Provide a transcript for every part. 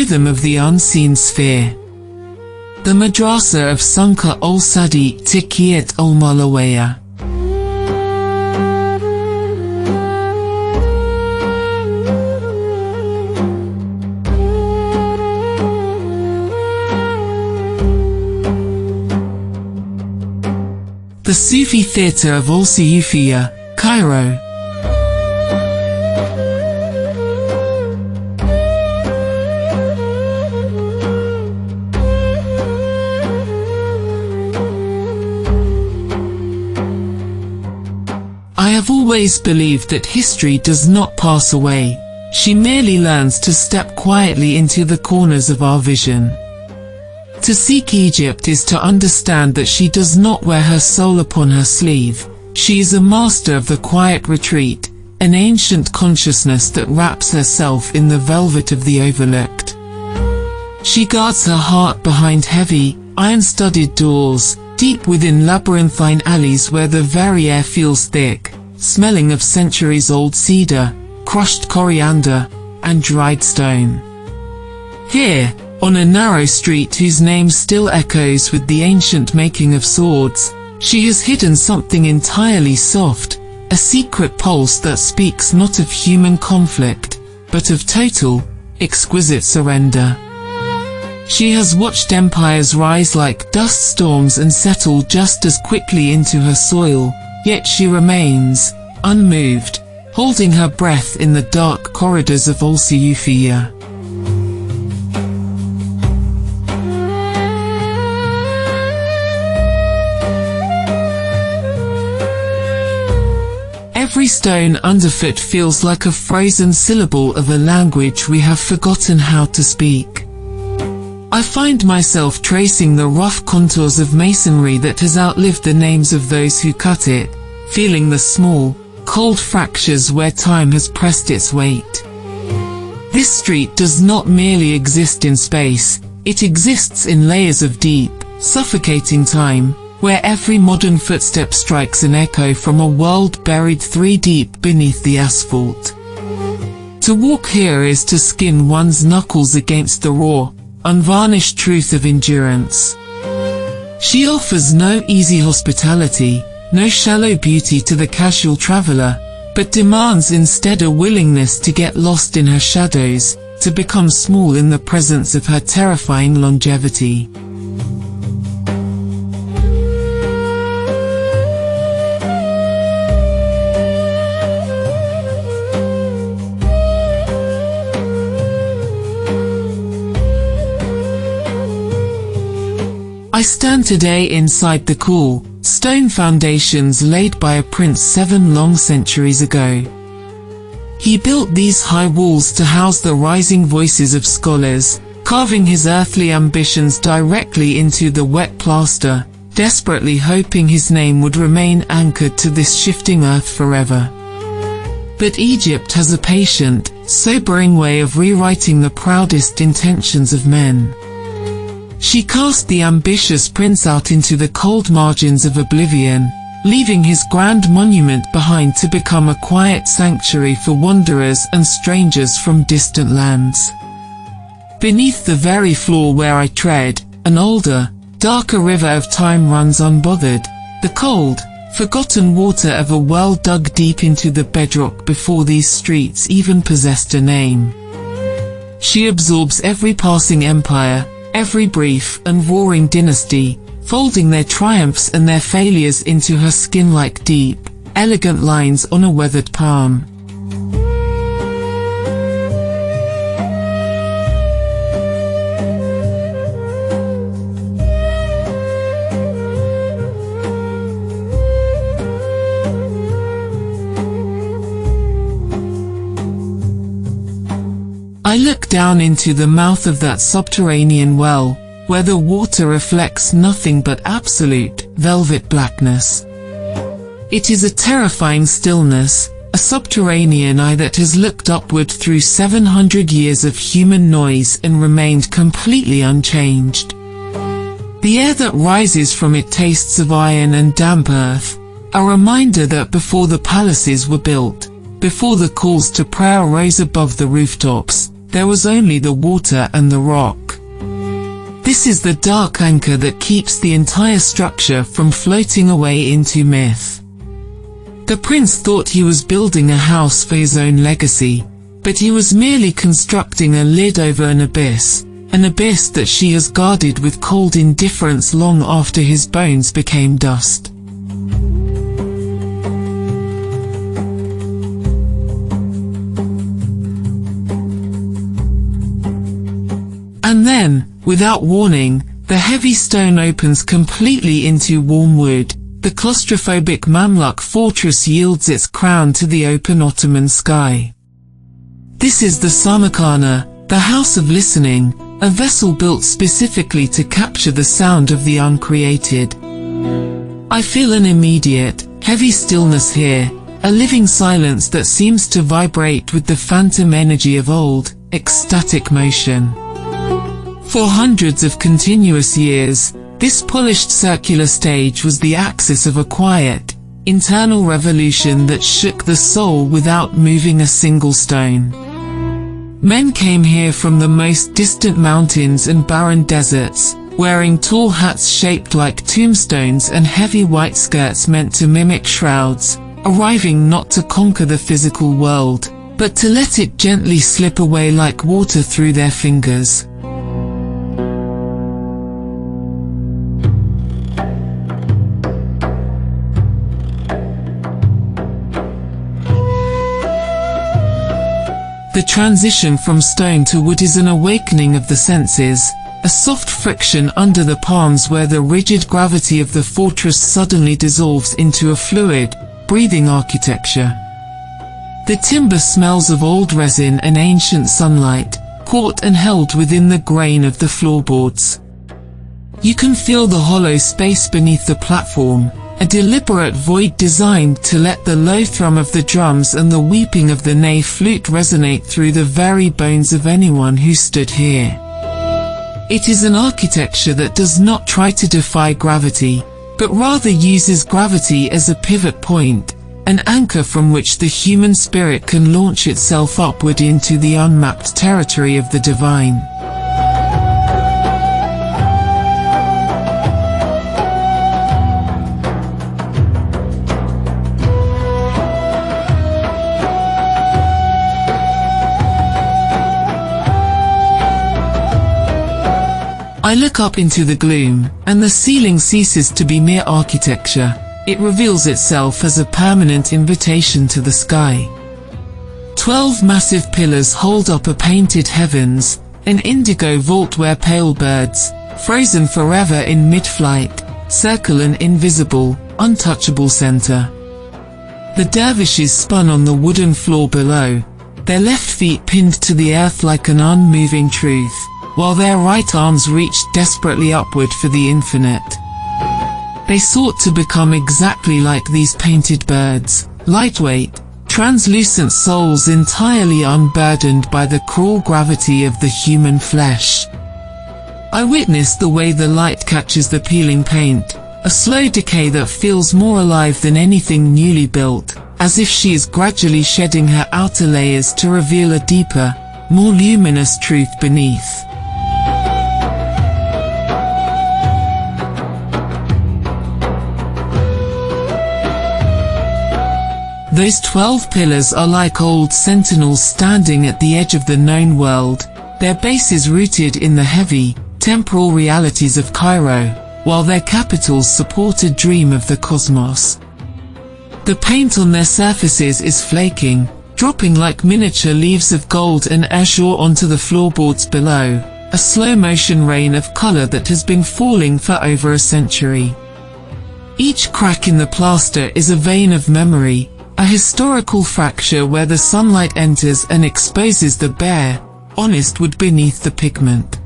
rhythm of the unseen sphere. The madrasa of Sunka ul-Sadi Tikiyat ul-Mawlaweya. The Sufi Theater of Al-Sufiya, Cairo. I have always believed that history does not pass away, she merely learns to step quietly into the corners of our vision. To seek Egypt is to understand that she does not wear her soul upon her sleeve, she is a master of the quiet retreat, an ancient consciousness that wraps herself in the velvet of the overlooked. She guards her heart behind heavy, iron-studded doors, deep within labyrinthine alleys where the very air feels thick, smelling of centuries-old cedar, crushed coriander, and dried stone. Here, on a narrow street whose name still echoes with the ancient making of swords, she has hidden something entirely soft, a secret pulse that speaks not of human conflict, but of total, exquisite surrender. She has watched empires rise like dust storms and settle just as quickly into her soil, yet she remains, unmoved, holding her breath in the dark corridors of Al-Sufiya. Every stone underfoot feels like a frozen syllable of a language we have forgotten how to speak. I find myself tracing the rough contours of masonry that has outlived the names of those who cut it, feeling the small, cold fractures where time has pressed its weight. This street does not merely exist in space, it exists in layers of deep, suffocating time, where every modern footstep strikes an echo from a world buried 3 deep beneath the asphalt. To walk here is to skin one's knuckles against the raw, unvarnished truth of endurance. She offers no easy hospitality, no shallow beauty to the casual traveler, but demands instead a willingness to get lost in her shadows, to become small in the presence of her terrifying longevity. I stand today inside the cool, stone foundations laid by a prince 7 long centuries ago. He built these high walls to house the rising voices of scholars, carving his earthly ambitions directly into the wet plaster, desperately hoping his name would remain anchored to this shifting earth forever. But Egypt has a patient, sobering way of rewriting the proudest intentions of men. She cast the ambitious prince out into the cold margins of oblivion, leaving his grand monument behind to become a quiet sanctuary for wanderers and strangers from distant lands. Beneath the very floor where I tread, an older, darker river of time runs unbothered, the cold, forgotten water of a well dug deep into the bedrock before these streets even possessed a name. She absorbs every passing empire, every brief and roaring dynasty, folding their triumphs and their failures into her skin like deep, elegant lines on a weathered palm. I look down into the mouth of that subterranean well, where the water reflects nothing but absolute, velvet blackness. It is a terrifying stillness, a subterranean eye that has looked upward through 700 years of human noise and remained completely unchanged. The air that rises from it tastes of iron and damp earth, a reminder that before the palaces were built, before the calls to prayer rose above the rooftops, there was only the water and the rock. This is the dark anchor that keeps the entire structure from floating away into myth. The prince thought he was building a house for his own legacy, but he was merely constructing a lid over an abyss that she has guarded with cold indifference long after his bones became dust. And then, without warning, the heavy stone opens completely into warm wood. The claustrophobic Mamluk fortress yields its crown to the open Ottoman sky. This is the Semaa Khana, the house of listening, a vessel built specifically to capture the sound of the uncreated. I feel an immediate, heavy stillness here, a living silence that seems to vibrate with the phantom energy of old, ecstatic motion. For hundreds of continuous years, this polished circular stage was the axis of a quiet, internal revolution that shook the soul without moving a single stone. Men came here from the most distant mountains and barren deserts, wearing tall hats shaped like tombstones and heavy white skirts meant to mimic shrouds, arriving not to conquer the physical world, but to let it gently slip away like water through their fingers. The transition from stone to wood is an awakening of the senses, a soft friction under the palms where the rigid gravity of the fortress suddenly dissolves into a fluid, breathing architecture. The timber smells of old resin and ancient sunlight, caught and held within the grain of the floorboards. You can feel the hollow space beneath the platform, a deliberate void designed to let the low thrum of the drums and the weeping of the nave flute resonate through the very bones of anyone who stood here. It is an architecture that does not try to defy gravity, but rather uses gravity as a pivot point, an anchor from which the human spirit can launch itself upward into the unmapped territory of the divine. I look up into the gloom, and the ceiling ceases to be mere architecture. It reveals itself as a permanent invitation to the sky. 12 massive pillars hold up a painted heavens, an indigo vault where pale birds, frozen forever in mid-flight, circle an invisible, untouchable center. The dervishes spun on the wooden floor below, their left feet pinned to the earth like an unmoving truth, while their right arms reached desperately upward for the infinite. They sought to become exactly like these painted birds, lightweight, translucent souls entirely unburdened by the cruel gravity of the human flesh. I witnessed the way the light catches the peeling paint, a slow decay that feels more alive than anything newly built, as if she is gradually shedding her outer layers to reveal a deeper, more luminous truth beneath. Those 12 pillars are like old sentinels standing at the edge of the known world, their bases rooted in the heavy, temporal realities of Cairo, while their capitals support a dream of the cosmos. The paint on their surfaces is flaking, dropping like miniature leaves of gold and azure onto the floorboards below, a slow-motion rain of color that has been falling for over a century. Each crack in the plaster is a vein of memory, a historical fracture where the sunlight enters and exposes the bare, honest wood beneath the pigment.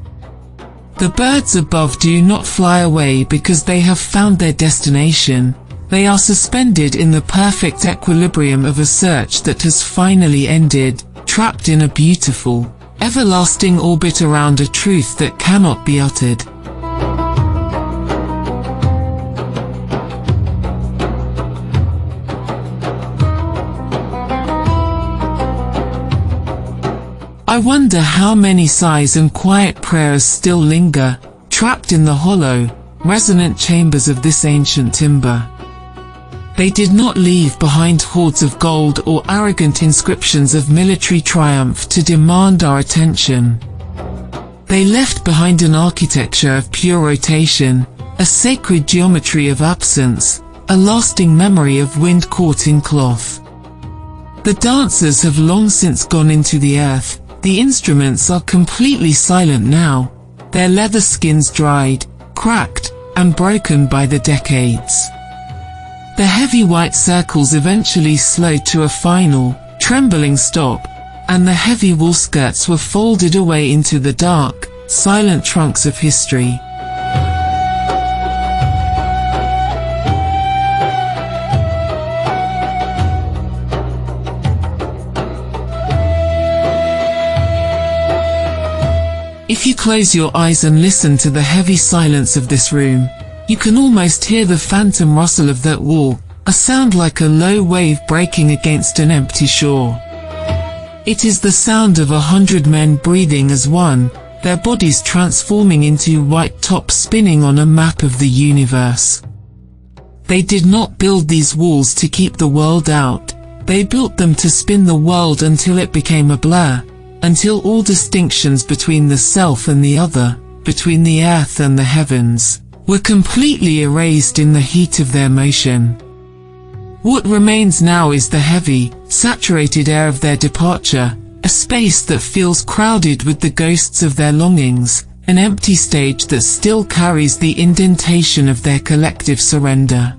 The birds above do not fly away because they have found their destination. They are suspended in the perfect equilibrium of a search that has finally ended, trapped in a beautiful, everlasting orbit around a truth that cannot be uttered. I wonder how many sighs and quiet prayers still linger, trapped in the hollow, resonant chambers of this ancient timber. They did not leave behind hoards of gold or arrogant inscriptions of military triumph to demand our attention. They left behind an architecture of pure rotation, a sacred geometry of absence, a lasting memory of wind caught in cloth. The dancers have long since gone into the earth, the instruments are completely silent now, their leather skins dried, cracked, and broken by the decades. The heavy white circles eventually slowed to a final, trembling stop, and the heavy wool skirts were folded away into the dark, silent trunks of history. If you close your eyes and listen to the heavy silence of this room, you can almost hear the phantom rustle of that wall, a sound like a low wave breaking against an empty shore. It is the sound of 100 men breathing as one, their bodies transforming into white tops spinning on a map of the universe. They did not build these walls to keep the world out, they built them to spin the world until it became a blur, until all distinctions between the self and the other, between the earth and the heavens, were completely erased in the heat of their motion. What remains now is the heavy, saturated air of their departure, a space that feels crowded with the ghosts of their longings, an empty stage that still carries the indentation of their collective surrender.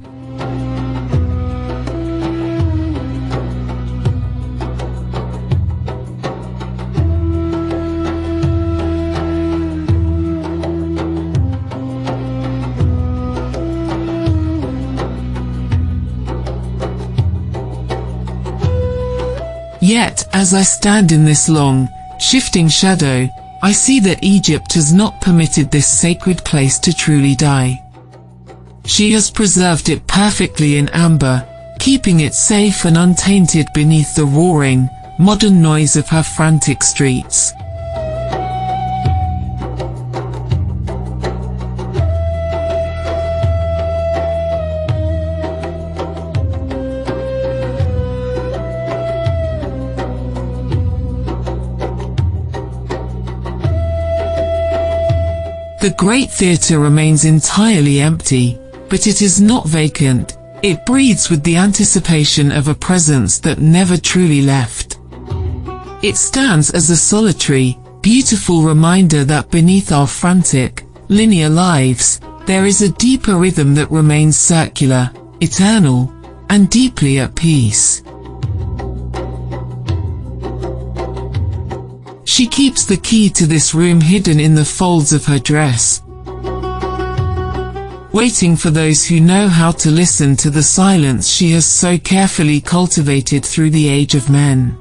Yet, as I stand in this long, shifting shadow, I see that Egypt has not permitted this sacred place to truly die. She has preserved it perfectly in amber, keeping it safe and untainted beneath the roaring, modern noise of her frantic streets. The Great Theater remains entirely empty, but it is not vacant, it breathes with the anticipation of a presence that never truly left. It stands as a solitary, beautiful reminder that beneath our frantic, linear lives, there is a deeper rhythm that remains circular, eternal, and deeply at peace. She keeps the key to this room hidden in the folds of her dress, waiting for those who know how to listen to the silence she has so carefully cultivated through the age of men.